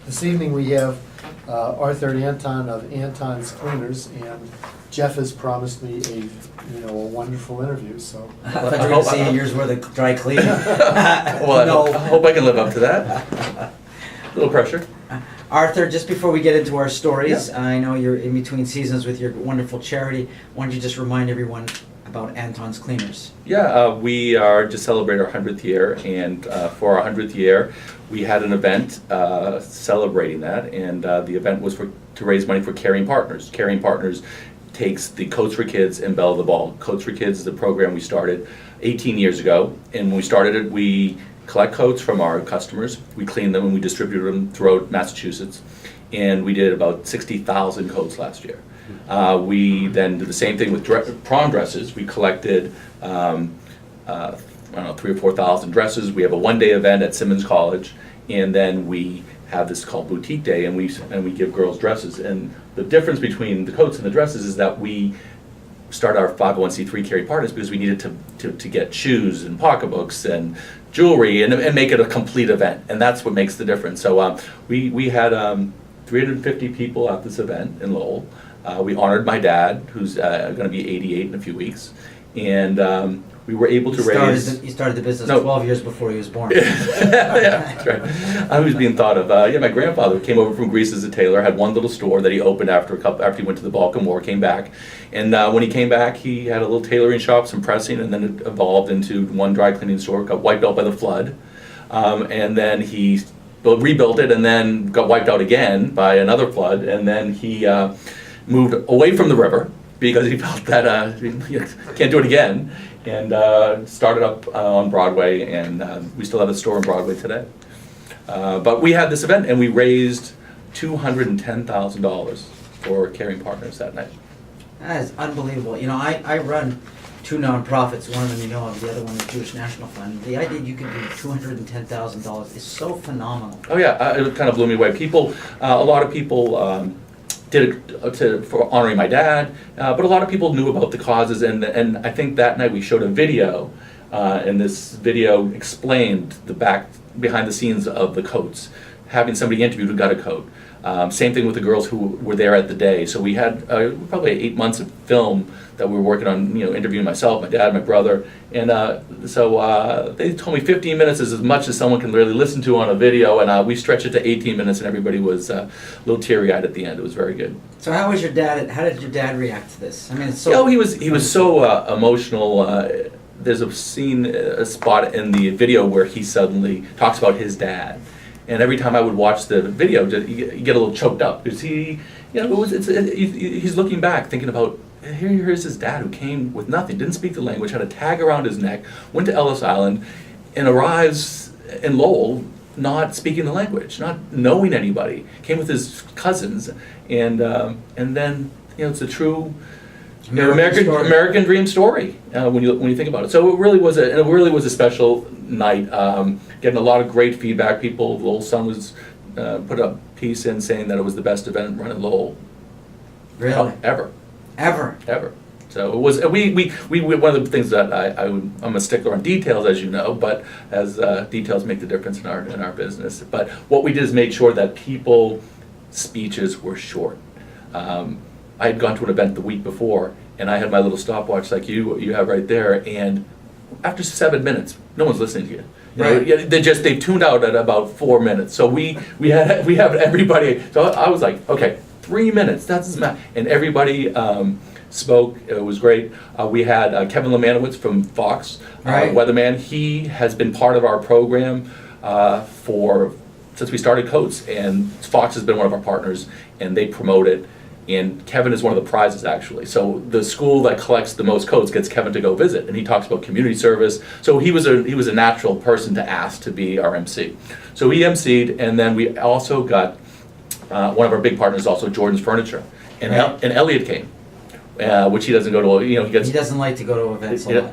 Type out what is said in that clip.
This evening we have Arthur and Anton of Anton's Cleaners, and Jeff has promised me a wonderful interview. So I thought you were going to say a year's worth of dry cleaning. Well, I hope I can live up to that. A little pressure. Arthur, just before we get into our stories, Yeah. I know you're in between seasons with your wonderful charity. Why don't you just remind everyone about Anton's Cleaners? Yeah, we are just celebrating our 100th year, and for our 100th year, we had an event celebrating that, and the event was to raise money for Caring Partners. Caring Partners takes the Coats for Kids and Bell of the Ball. Coats for Kids is the program we started 18 years ago, and when we started it, we collect coats from our customers, we clean them, and we distribute them throughout Massachusetts, and we did about 60,000 coats last year. We then did the same thing with prom dresses. We collected, I don't know, 3,000 or 4,000 dresses. We have a one-day event at Simmons College, and then we have this called Boutique Day, and we give girls dresses. And the difference between the coats and the dresses is that we start our 501c3 Caring Partners because we needed to get shoes and pocketbooks and jewelry and make it a complete event, and that's what makes the difference. So we had 350 people at this event in Lowell. We honored my dad, who's going to be 88 in a few weeks, and we were able to raise... He started the business 12 years before he was born. Yeah, that's right. I was being thought of. My grandfather came over from Greece as a tailor, had one little store that he opened after he went to the Balkan War, came back. And when he came back, he had a little tailoring shop, some pressing, and then it evolved into one dry cleaning store, got wiped out by the flood. And then he rebuilt it and then got wiped out again by another flood. And then he moved away from the river because he felt that he can't do it again. And started up on Broadway, and we still have a store on Broadway today. But we had this event, and we raised $210,000 for Caring Partners that night. That is unbelievable. You know, I run two nonprofits. One of them you know of, the other one is Jewish National Fund. The idea you could do $210,000 is so phenomenal. Oh yeah, it kind of blew me away. A lot of people did it for honoring my dad, but a lot of people knew about the causes, and I think that night we showed a video, and this video explained the behind the scenes of the coats, having somebody interviewed who got a coat. Same thing with the girls who were there at the day. So we had probably 8 months of film that we were working on, interviewing myself, my dad, my brother, and so they told me 15 minutes is as much as someone can really listen to on a video, and we stretched it to 18 minutes, and everybody was a little teary-eyed at the end. It was very good. So how did your dad react to this? I mean, it's so... he was so emotional. There's a spot in the video where he suddenly talks about his dad. And every time I would watch the video, you get a little choked up because he's looking back, thinking about here's his dad who came with nothing, didn't speak the language, had a tag around his neck, went to Ellis Island, and arrives in Lowell not speaking the language, not knowing anybody, came with his cousins, and then it's a true American dream story when you think about it. So it really was a special night. Getting a lot of great feedback. People, Lowell Sun was put a piece in saying that it was the best event run in Lowell. Really? Ever. So it was. We one of the things that I'm a stickler on details, as you know, but as details make the difference in our business. But what we did is make sure that people's speeches were short. I had gone to an event the week before, and I had my little stopwatch like you have right there, and after 7 minutes, no one's listening to you. Right. They tuned out at about 4 minutes. So we have everybody. So I was like, okay, 3 minutes. That's and everybody spoke. It was great. We had Kevin Lemanowitz from Fox, right. Weatherman. He has been part of our program since we started Coats, and Fox has been one of our partners, and they promote it. And Kevin is one of the prizes, actually. So the school that collects the most coats gets Kevin to go visit, and he talks about community service. So he was a natural person to ask to be our MC. So he MC'd, and then we also got one of our big partners, also Jordan's Furniture, and Right. and Elliot came, which he doesn't go to. He doesn't like to go to events a lot.